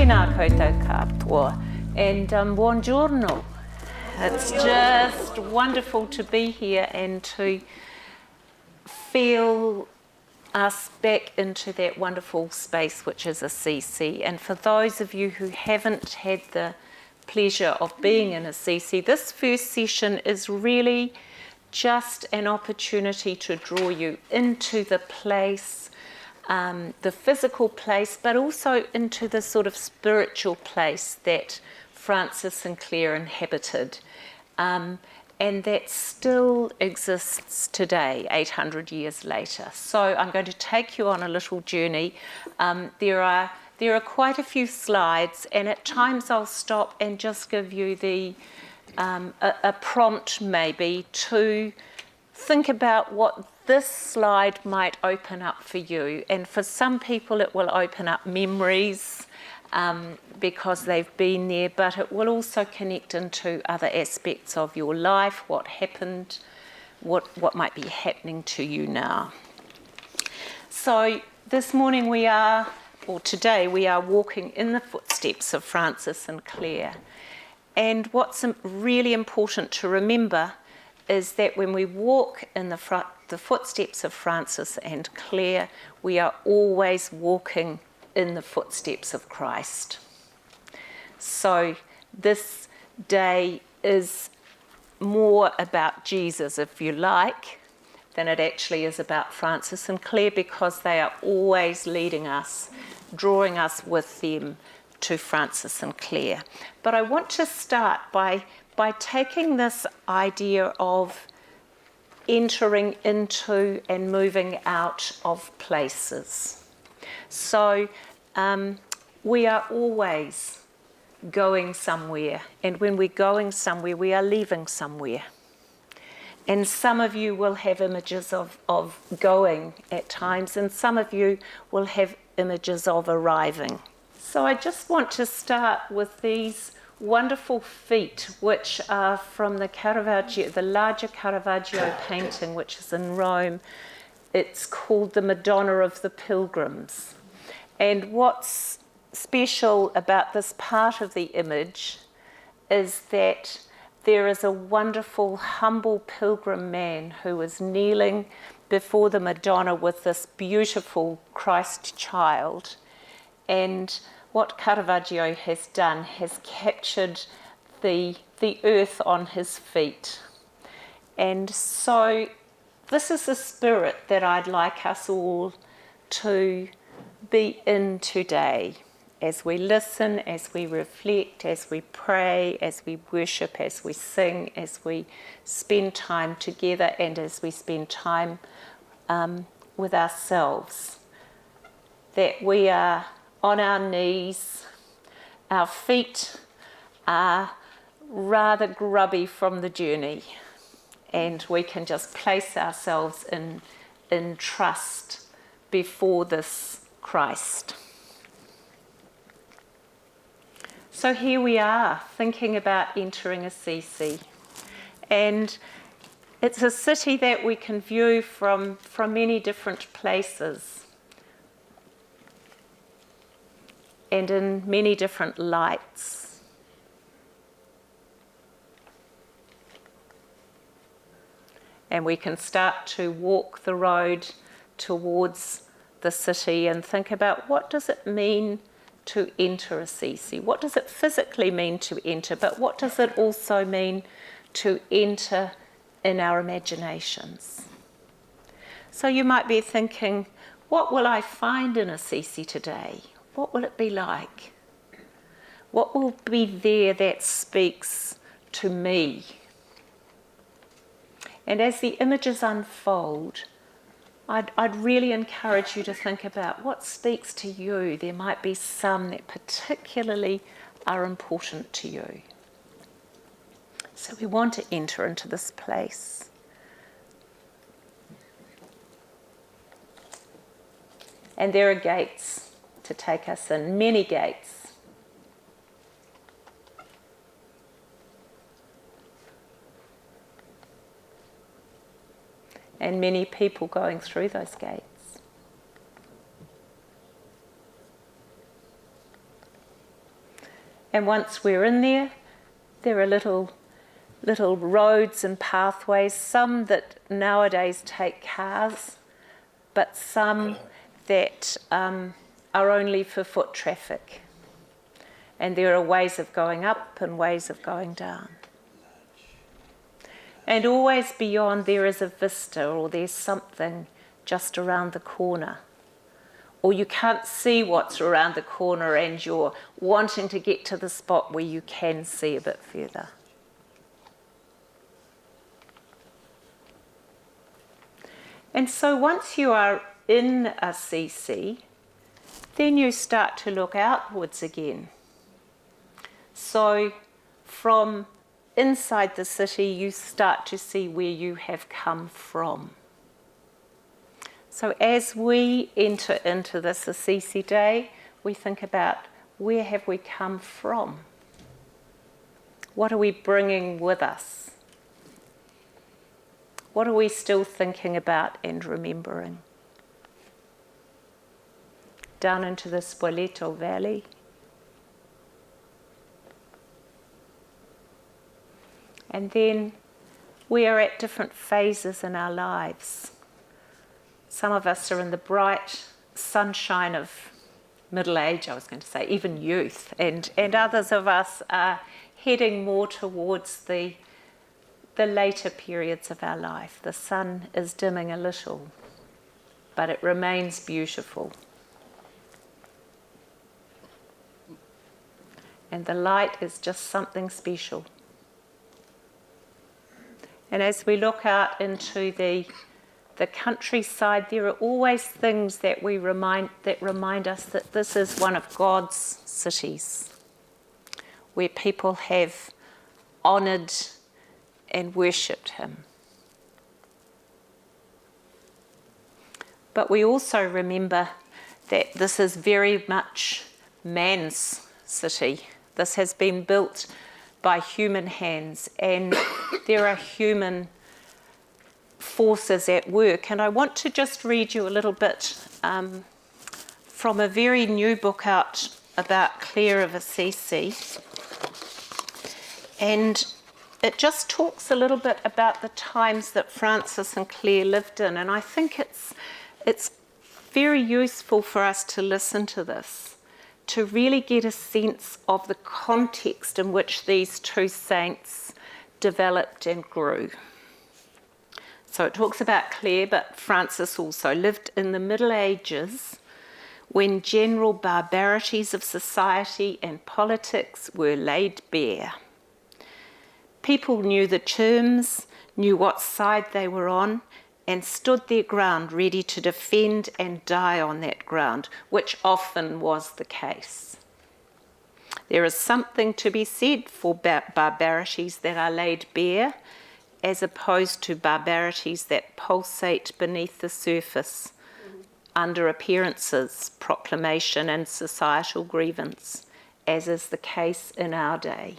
Tēnā koutou katoa and buongiorno. It's just wonderful to be here and to feel us back into that wonderful space which is Assisi. And for those of you who haven't had the pleasure of being in Assisi, this first session is really just an opportunity to draw you into the place, the physical place, but also into the sort of spiritual place that Francis and Clare inhabited, and that still exists today, 800 years later. So I'm going to take you on a little journey. There are quite a few slides, and at times I'll stop and just give you a prompt maybe to think about what this slide might open up for you. And for some people it will open up memories because they've been there, but it will also connect into other aspects of your life, what happened, what might be happening to you now. So this morning today we are walking in the footsteps of Francis and Clare. And what's really important to remember is that when we walk in the footsteps of Francis and Clare, we are always walking in the footsteps of Christ. So this day is more about Jesus, if you like, than it actually is about Francis and Clare, because they are always leading us, drawing us with them to Francis and Clare. But I want to start by taking this idea of entering into and moving out of places. So we are always going somewhere, and when we're going somewhere, we are leaving somewhere. And some of you will have images of going at times, and some of you will have images of arriving. So I just want to start with these wonderful feet, which are from the Caravaggio, the larger Caravaggio painting, which is in Rome. It's called the Madonna of the Pilgrims. And what's special about this part of the image is that there is a wonderful, humble pilgrim man who is kneeling before the Madonna with this beautiful Christ child. And what Caravaggio has done has captured the earth on his feet. And so this is the spirit that I'd like us all to be in today, as we listen, as we reflect, as we pray, as we worship, as we sing, as we spend time together, and as we spend time with ourselves. That we are on our knees, our feet are rather grubby from the journey, and we can just place ourselves in trust before this Christ. So here we are, thinking about entering Assisi, and it's a city that we can view from many different places and in many different lights. And we can start to walk the road towards the city and think about, what does it mean to enter Assisi? What does it physically mean to enter, but what does it also mean to enter in our imaginations? So you might be thinking, what will I find in Assisi today? What will it be like? What will be there that speaks to me? And as the images unfold, I'd really encourage you to think about what speaks to you. There might be some that particularly are important to you. So we want to enter into this place. And there are gates to take us in, many gates. And many people going through those gates. And once we're in there, there are little roads and pathways, some that nowadays take cars, but some that are only for foot traffic. And there are ways of going up and ways of going down. And always beyond there is a vista, or there's something just around the corner. Or you can't see what's around the corner and you're wanting to get to the spot where you can see a bit further. And so once you are in Assisi, then you start to look outwards again. So from inside the city, you start to see where you have come from. So as we enter into this Assisi day, we think about, where have we come from? What are we bringing with us? What are we still thinking about and remembering? Down into the Spoleto Valley. And then we are at different phases in our lives. Some of us are in the bright sunshine of middle age, I was going to say, even youth, and others of us are heading more towards the later periods of our life. The sun is dimming a little, but it remains beautiful. And the light is just something special. And as we look out into the countryside, there are always things that remind us that this is one of God's cities, where people have honoured and worshipped him. But we also remember that this is very much man's city. This has been built by human hands, and there are human forces at work. And I want to just read you a little bit from a very new book out about Clare of Assisi. And it just talks a little bit about the times that Francis and Clare lived in. And I think it's very useful for us to listen to this, to really get a sense of the context in which these two saints developed and grew. So it talks about Clare, but Francis also lived in the Middle Ages, when general barbarities of society and politics were laid bare. People knew the terms, knew what side they were on, and stood their ground ready to defend and die on that ground, which often was the case. There is something to be said for barbarities that are laid bare, as opposed to barbarities that pulsate beneath the surface under appearances, proclamation and societal grievance, as is the case in our day.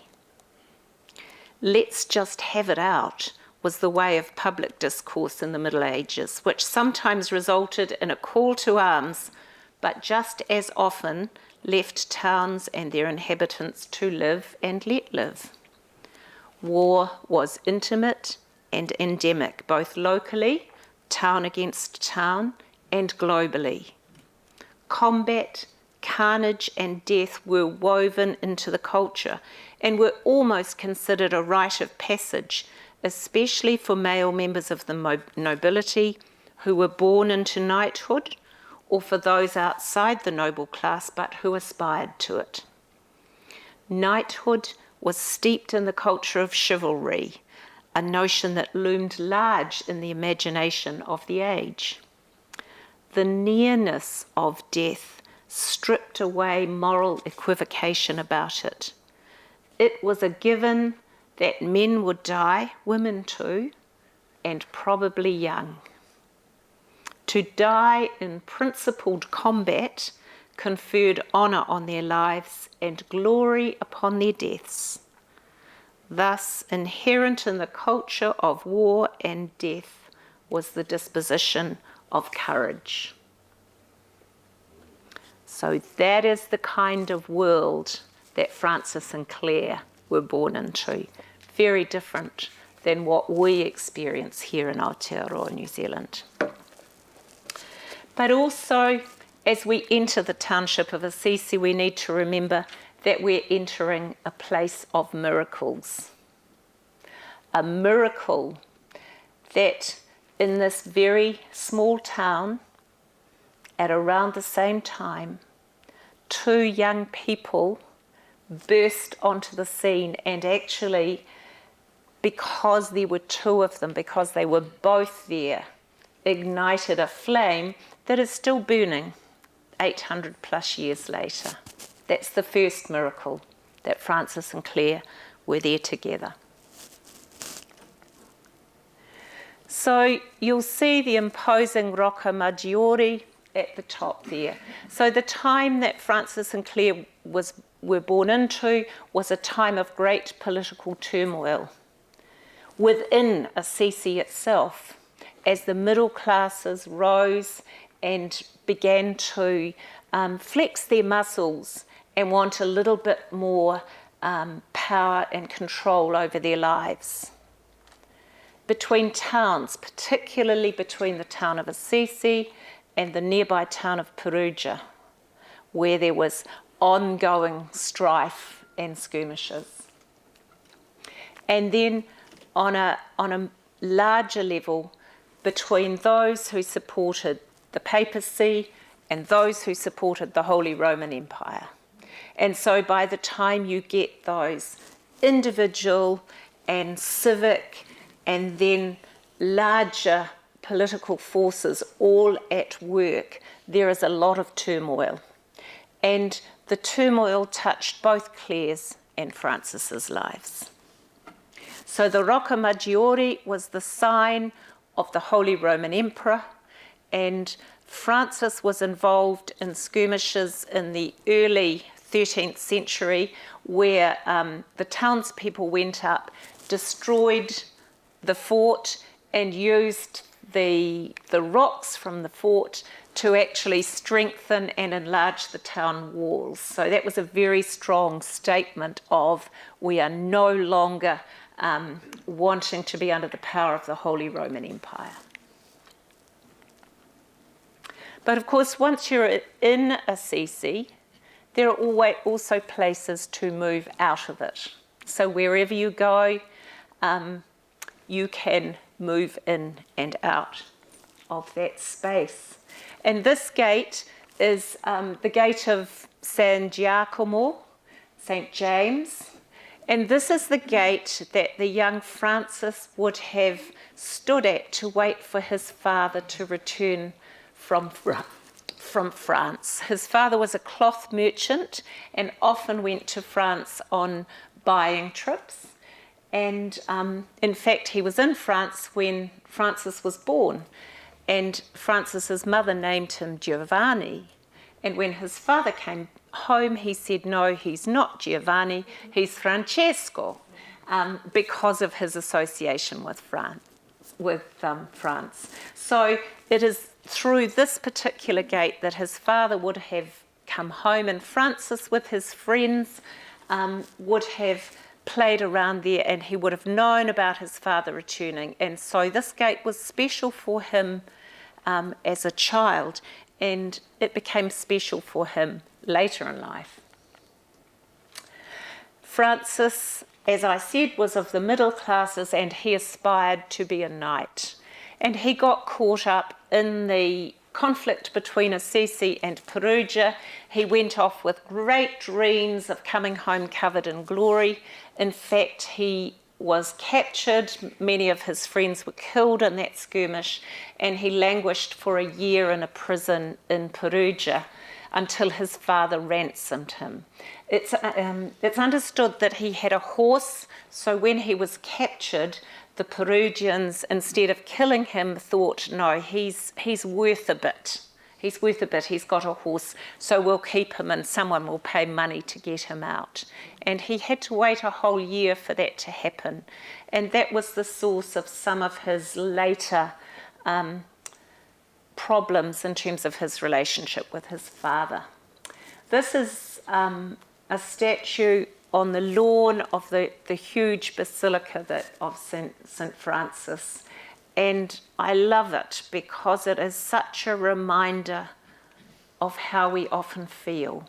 Let's just have it out was the way of public discourse in the Middle Ages, which sometimes resulted in a call to arms, but just as often left towns and their inhabitants to live and let live. War was intimate and endemic, both locally, town against town, and globally. Combat, carnage, and death were woven into the culture and were almost considered a rite of passage, especially for male members of the nobility who were born into knighthood, or for those outside the noble class but who aspired to it. Knighthood was steeped in the culture of chivalry, a notion that loomed large in the imagination of the age. The nearness of death stripped away moral equivocation about it. It was a given that men would die, women too, and probably young. To die in principled combat conferred honour on their lives and glory upon their deaths. Thus, inherent in the culture of war and death was the disposition of courage. So that is the kind of world that Francis and Clare were born into. Very different than what we experience here in Aotearoa, New Zealand. But also, as we enter the township of Assisi, we need to remember that we're entering a place of miracles. A miracle that in this very small town, at around the same time, 2 young people burst onto the scene, and actually, because there were 2 of them, because they were both there, ignited a flame that is still burning 800 plus years later. That's the first miracle, that Francis and Clare were there together. So you'll see the imposing Rocca Maggiore at the top there. So the time that Francis and Clare were born into was a time of great political turmoil within Assisi itself, as the middle classes rose and began to flex their muscles and want a little bit more power and control over their lives. Between towns, particularly between the town of Assisi and the nearby town of Perugia, where there was ongoing strife and skirmishes. And then on a larger level, between those who supported the papacy and those who supported the Holy Roman Empire. And so by the time you get those individual and civic and then larger political forces all at work, there is a lot of turmoil. And the turmoil touched both Clare's and Francis's lives. So the Rocca Maggiore was the sign of the Holy Roman Emperor, and Francis was involved in skirmishes in the early 13th century where the townspeople went up, destroyed the fort and used the rocks from the fort to actually strengthen and enlarge the town walls. So that was a very strong statement of, we are no longer wanting to be under the power of the Holy Roman Empire. But of course, once you're in Assisi, there are always also places to move out of it. So wherever you go, you can move in and out of that space. And this gate is the gate of San Giacomo, St. James. And this is the gate that the young Francis would have stood at to wait for his father to return from France. His father was a cloth merchant and often went to France on buying trips. And in fact, he was in France when Francis was born. And Francis's mother named him Giovanni. And when his father came home, he said, no, he's not Giovanni, he's Francesco, because of his association with France. So it is through this particular gate that his father would have come home, and Francis with his friends would have played around there, and he would have known about his father returning. And so this gate was special for him as a child, and it became special for him later in life. Francis, as I said, was of the middle classes, and he aspired to be a knight. And he got caught up in the conflict between Assisi and Perugia. He went off with great dreams of coming home covered in glory. In fact, he was captured. Many of his friends were killed in that skirmish, and he languished for a year in a prison in Perugia until his father ransomed him. It's understood that he had a horse, so when he was captured, the Perugians, instead of killing him, thought, no, he's worth a bit. He's worth a bit, he's got a horse, so we'll keep him and someone will pay money to get him out. And he had to wait a whole year for that to happen. And that was the source of some of his later problems in terms of his relationship with his father. This is a statue on the lawn of the huge basilica of St. Francis. And I love it because it is such a reminder of how we often feel.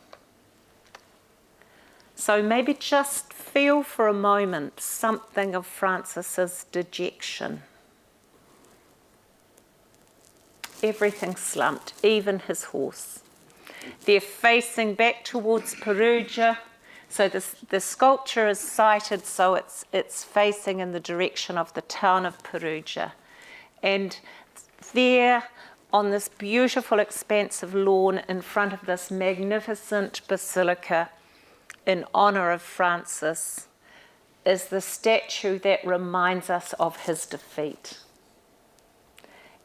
So maybe just feel for a moment something of Francis's dejection. Everything slumped, even his horse. They're facing back towards Perugia. So the sculpture is sighted, so it's facing in the direction of the town of Perugia. And there, on this beautiful expanse of lawn in front of this magnificent basilica in honour of Francis, is the statue that reminds us of his defeat.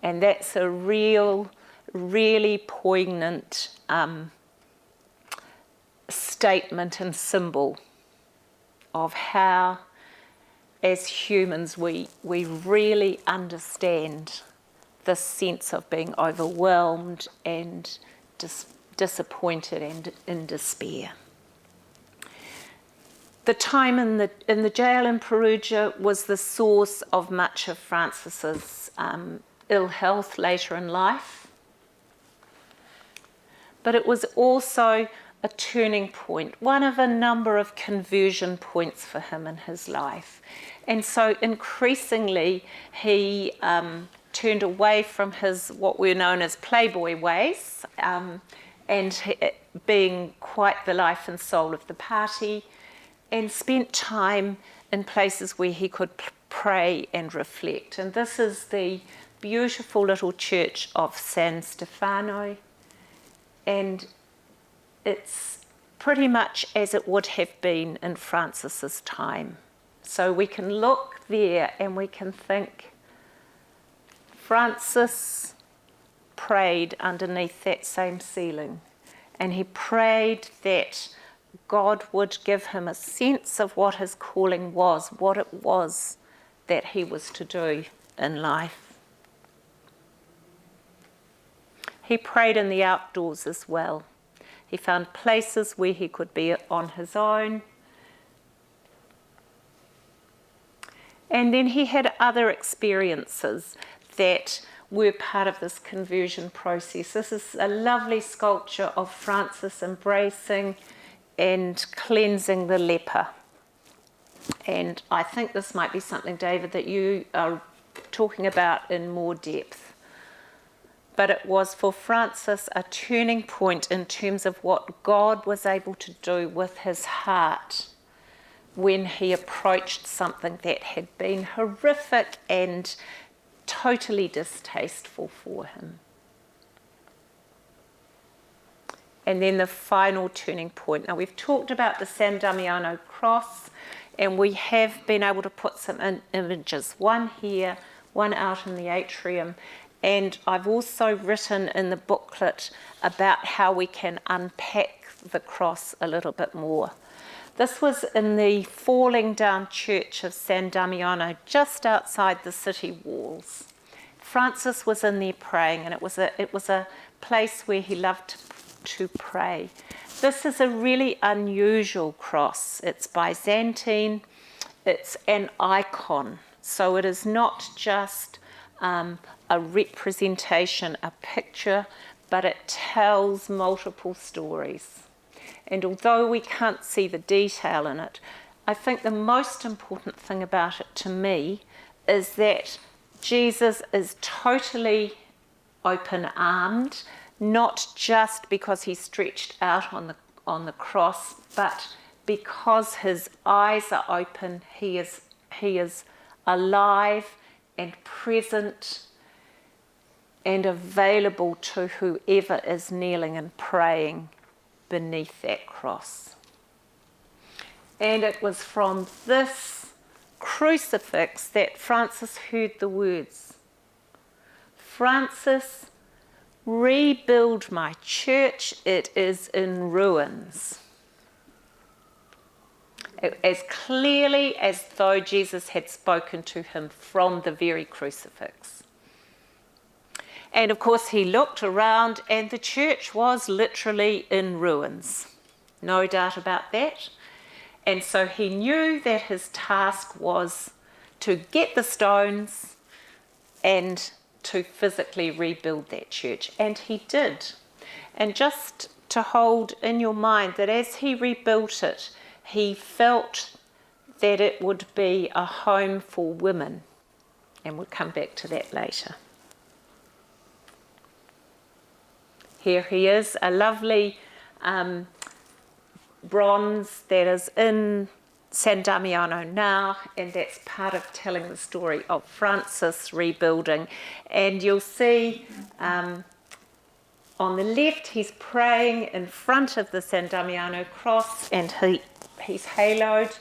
And that's a really poignant statement and symbol of how, as humans, we really understand this sense of being overwhelmed and disappointed and in despair. The time in the jail in Perugia was the source of much of Francis's ill health later in life, but it was also a turning point, one of a number of conversion points for him in his life. And so increasingly he turned away from his what were known as playboy ways, and being quite the life and soul of the party, and spent time in places where he could pray and reflect. And this is the beautiful little church of San Stefano, and it's pretty much as it would have been in Francis's time. So we can look there and we can think, Francis prayed underneath that same ceiling, and he prayed that God would give him a sense of what his calling was, what it was that he was to do in life. He prayed in the outdoors as well. He found places where he could be on his own. And then he had other experiences that were part of this conversion process. This is a lovely sculpture of Francis embracing and cleansing the leper. And I think this might be something, David, that you are talking about in more depth. But it was for Francis a turning point in terms of what God was able to do with his heart when he approached something that had been horrific and totally distasteful for him. And then the final turning point. Now, we've talked about the San Damiano cross, and we have been able to put some images, one here, one out in the atrium. And I've also written in the booklet about how we can unpack the cross a little bit more. This was in the falling down church of San Damiano, just outside the city walls. Francis was in there praying, and it was a place where he loved to pray. This is a really unusual cross. It's Byzantine, it's an icon. So it is not just a representation, a picture, but it tells multiple stories. And although we can't see the detail in it, I think the most important thing about it to me is that Jesus is totally open-armed, not just because he's stretched out on the cross, but because his eyes are open. He is alive and present and available to whoever is kneeling and praying beneath that cross. And it was from this crucifix that Francis heard the words, "Francis, rebuild my church, it is in ruins." As clearly as though Jesus had spoken to him from the very crucifix. And of course he looked around and the church was literally in ruins. no doubt about that. And so he knew that his task was to get the stones and to physically rebuild that church. And he did. And just to hold in your mind that as he rebuilt it, he felt that it would be a home for women. And we'll come back to that later. Here he is, a lovely bronze that is in San Damiano now, and that's part of telling the story of Francis rebuilding. And you'll see on the left he's praying in front of the San Damiano cross, and he's haloed,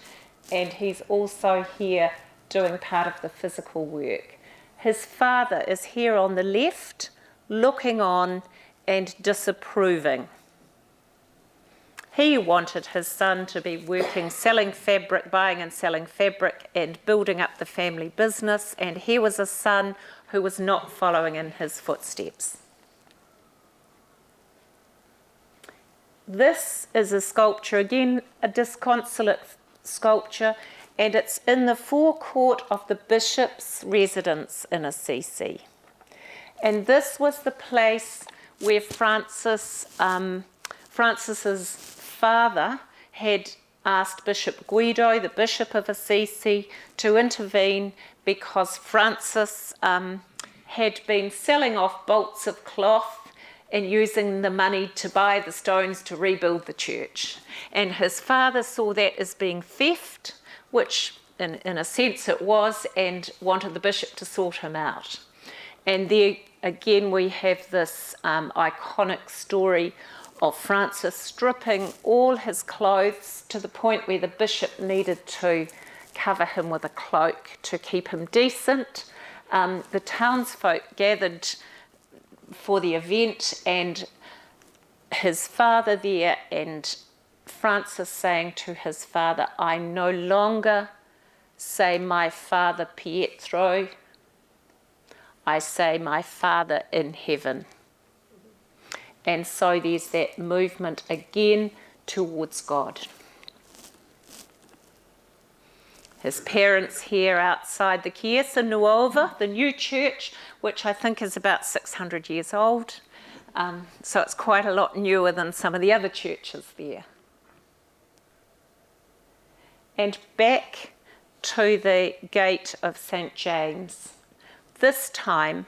and he's also here doing part of the physical work. His father is here on the left, looking on and disapproving. He wanted his son to be working, selling fabric, buying and selling fabric, and building up the family business, and he was a son who was not following in his footsteps. This is a sculpture, again a disconsolate sculpture, and it's in the forecourt of the bishop's residence in Assisi. And this was the place where Francis's father had asked Bishop Guido, the Bishop of Assisi, to intervene because Francis had been selling off bolts of cloth and using the money to buy the stones to rebuild the church. And his father saw that as being theft, which in a sense it was, and wanted the bishop to sort him out. And there again we have this iconic story of Francis stripping all his clothes to the point where the bishop needed to cover him with a cloak to keep him decent. The townsfolk gathered for the event, and his father there, and Francis saying to his father, "I no longer say my father Pietro, I say my Father in heaven." And so there's that movement again towards God. His parents here outside the Chiesa Nuova, the new church, which I think is about 600 years old. So it's quite a lot newer than some of the other churches there. And back to the gate of St. James. This time,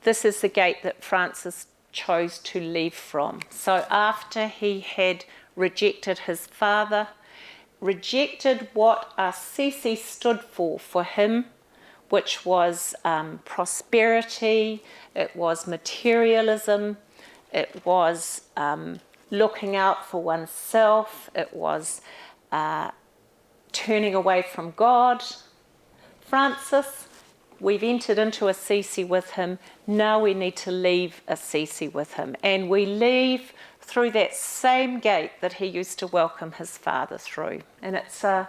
this is the gate that Francis chose to leave from. So after he had rejected his father, rejected what Assisi stood for him, which was prosperity, it was materialism, it was looking out for oneself, it was turning away from God. Francis, we've entered into Assisi with him, now we need to leave Assisi with him. And we leave through that same gate that he used to welcome his father through. And it's a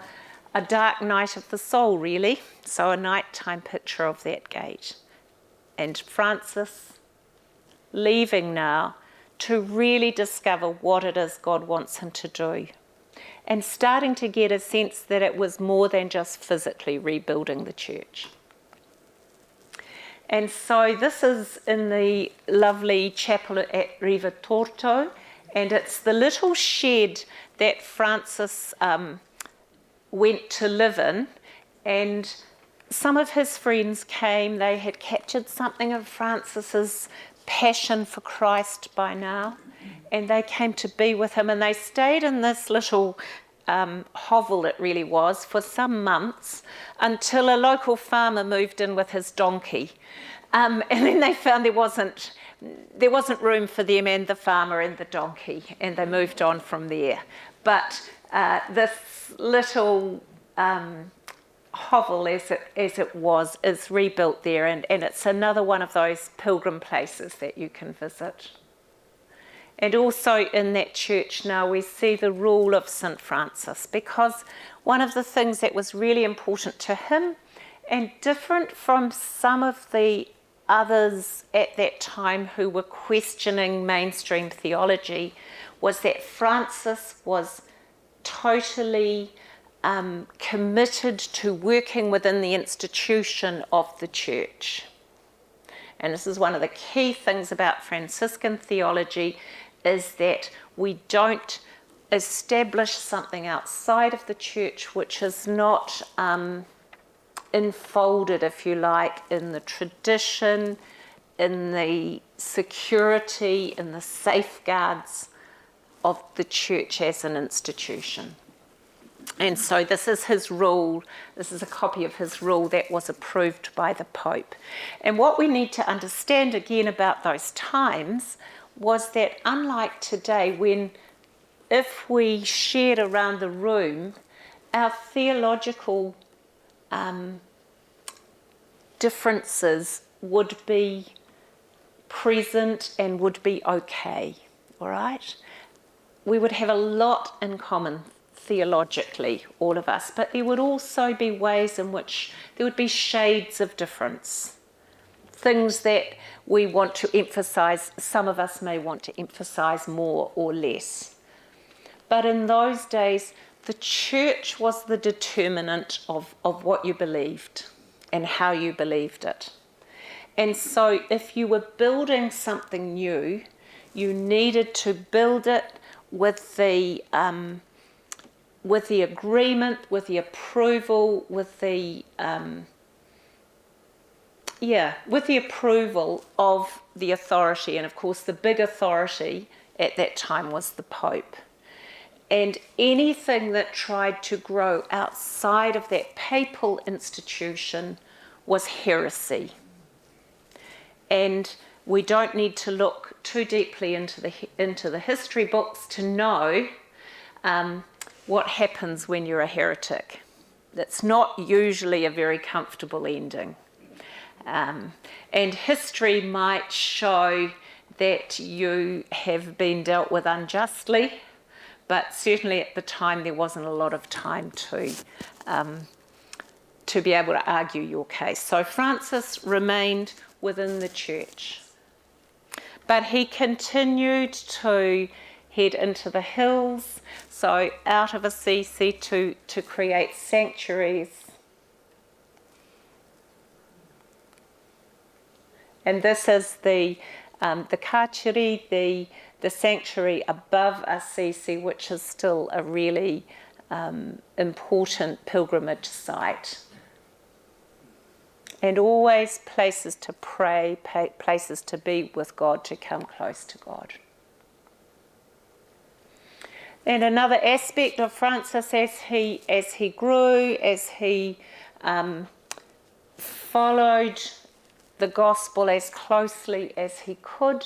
dark night of the soul, really, so a nighttime picture of that gate. And Francis leaving now to really discover what it is God wants him to do. And starting to get a sense that it was more than just physically rebuilding the church. And so this is in the lovely chapel at Riva Torto, and it's the little shed that Francis went to live in, and some of his friends came. They had captured something of Francis's passion for Christ by now, and they came to be with him, and they stayed in this little hovel, it really was, for some months until a local farmer moved in with his donkey. And then they found there wasn't room for them and the farmer and the donkey, and they moved on from there. But this little hovel, as it was, is rebuilt there, and it's another one of those pilgrim places that you can visit. And also in that church now we see the rule of St. Francis, because one of the things that was really important to him, and different from some of the others at that time who were questioning mainstream theology, was that Francis was totally committed to working within the institution of the church. And this is one of the key things about Franciscan theology, is that we don't establish something outside of the church which is not enfolded, if you like, in the tradition, in the security, in the safeguards of the church as an institution. And so this is his rule. This is a copy of his rule that was approved by the Pope. And what we need to understand again about those times was that, unlike today, when if we shared around the room, our theological differences would be present and would be okay, all right? We would have a lot in common theologically, all of us, but there would also be ways in which there would be shades of difference. Things that we want to emphasise, some of us may want to emphasise more or less. But in those days, the church was the determinant of what you believed and how you believed it. And so if you were building something new, you needed to build it with the agreement, with the approval, with the approval of the authority. And of course, the big authority at that time was the Pope. And anything that tried to grow outside of that papal institution was heresy. And we don't need to look too deeply into the history books to know what happens when you're a heretic. That's not usually a very comfortable ending. And history might show that you have been dealt with unjustly, but certainly at the time there wasn't a lot of time to be able to argue your case. So Francis remained within the church, but he continued to head into the hills, so out of Assisi to create sanctuaries. And this is the carceri, the sanctuary above Assisi, which is still a really important pilgrimage site. And always places to pray, places to be with God, to come close to God. And another aspect of Francis as he grew, as he followed the gospel as closely as he could,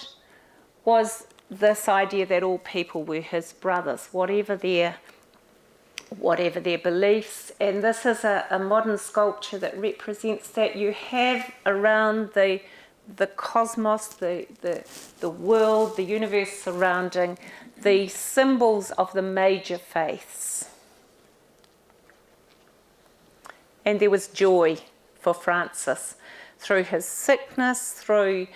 was this idea that all people were his brothers, whatever their beliefs. And this is a modern sculpture that represents that. You have around the cosmos, the world, the universe surrounding, the symbols of the major faiths. And there was joy for Francis through his sickness, through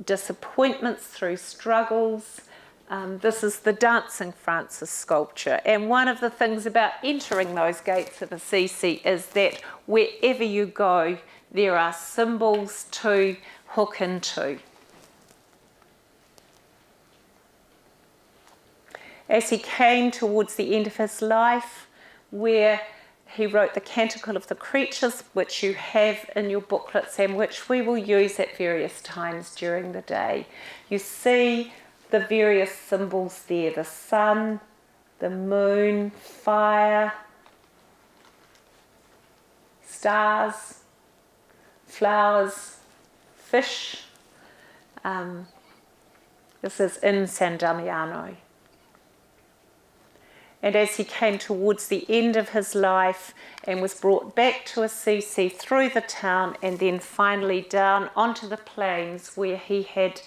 disappointments, through struggles. This is the Dancing Francis sculpture. And one of the things about entering those gates of Assisi is that wherever you go, there are symbols to hook into. As he came towards the end of his life, where he wrote the Canticle of the Creatures, which you have in your booklets and which we will use at various times during the day. You see the various symbols there, the sun, the moon, fire, stars, flowers, fish. This is in San Damiano. And as he came towards the end of his life and was brought back to Assisi through the town and then finally down onto the plains where he had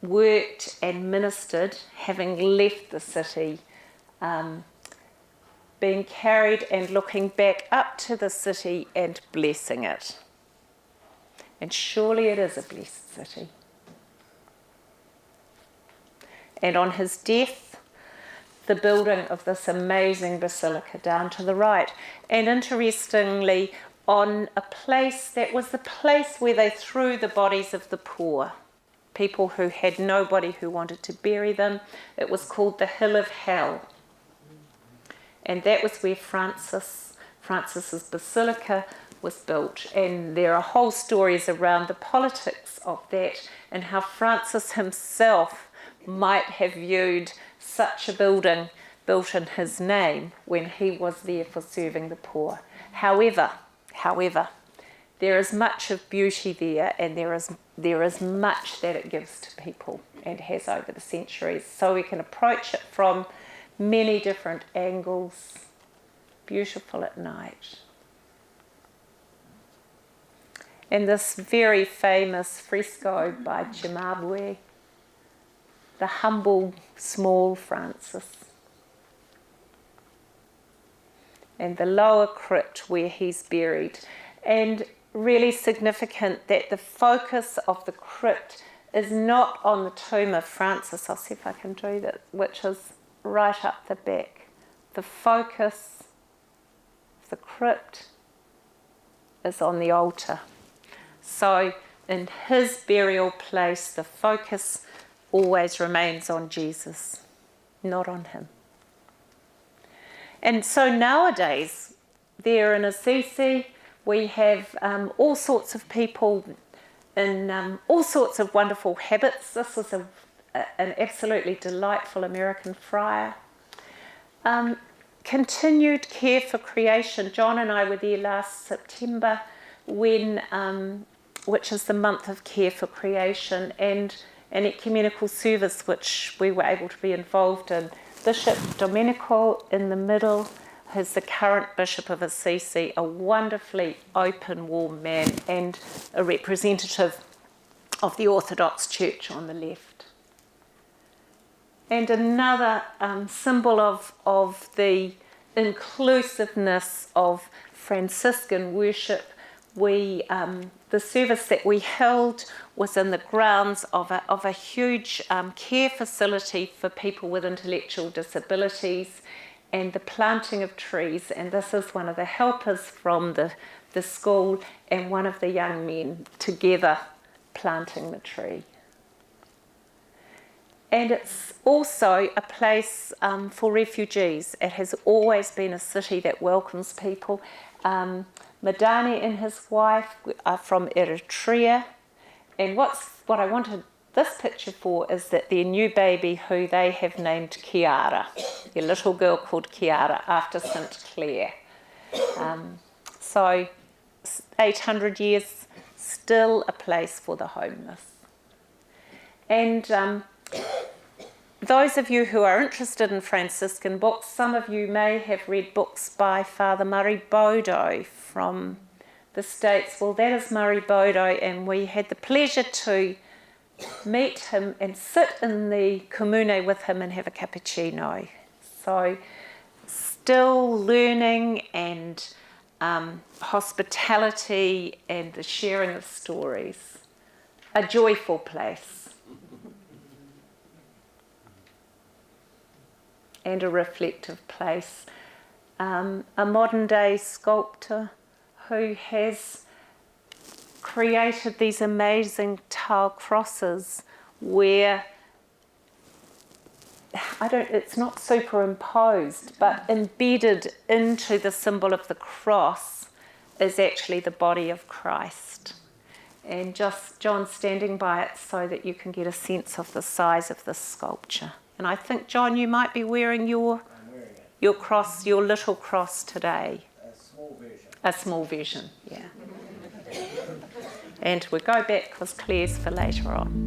worked and ministered, having left the city, being carried and looking back up to the city and blessing it. And surely it is a blessed city. And on his death, the building of this amazing basilica down to the right. And interestingly, on a place that was the place where they threw the bodies of the poor, people who had nobody who wanted to bury them. It was called the Hill of Hell. And that was where Francis's basilica was built. And there are whole stories around the politics of that and how Francis himself might have viewed such a building built in his name when he was there for serving the poor. However, there is much of beauty there, and there is much that it gives to people and has over the centuries. So we can approach it from many different angles. Beautiful at night. And this very famous fresco by Cimabue, the humble, small Francis. And the lower crypt where he's buried. And really significant that the focus of the crypt is not on the tomb of Francis. I'll see if I can do that, which is right up the back. The focus of the crypt is on the altar. So in his burial place, the focus always remains on Jesus, not on him. And so nowadays, there in Assisi, we have all sorts of people in all sorts of wonderful habits. This was an absolutely delightful American friar. Continued care for creation. John and I were there last September when, which is the month of care for creation, and an ecumenical service which we were able to be involved in. Bishop Domenico in the middle, who's the current Bishop of Assisi, a wonderfully open, warm man, and a representative of the Orthodox Church on the left. And another symbol of the inclusiveness of Franciscan worship, the service that we held was in the grounds of a huge care facility for people with intellectual disabilities, and the planting of trees. And this is one of the helpers from the school and one of the young men together planting the tree. And it's also a place for refugees. It has always been a city that welcomes people. Madani and his wife are from Eritrea. And what I wanted this picture for is that their new baby, who they have named Chiara, their little girl called Chiara, after St. Clare. So 800 years, still a place for the homeless. And those of you who are interested in Franciscan books, some of you may have read books by Father Murray Bodo from the States. Well, that is Murray Bodo, and we had the pleasure to meet him and sit in the comune with him and have a cappuccino. So still learning and hospitality and the sharing of stories. A joyful place. And a reflective place. A modern day sculptor who has created these amazing tile crosses where it's not superimposed, but embedded into the symbol of the cross is actually the body of Christ. And just John standing by it so that you can get a sense of the size of this sculpture. And I think, John, you might be wearing your cross, your little cross today. A small version, yeah. And we go back because Claire's for later on.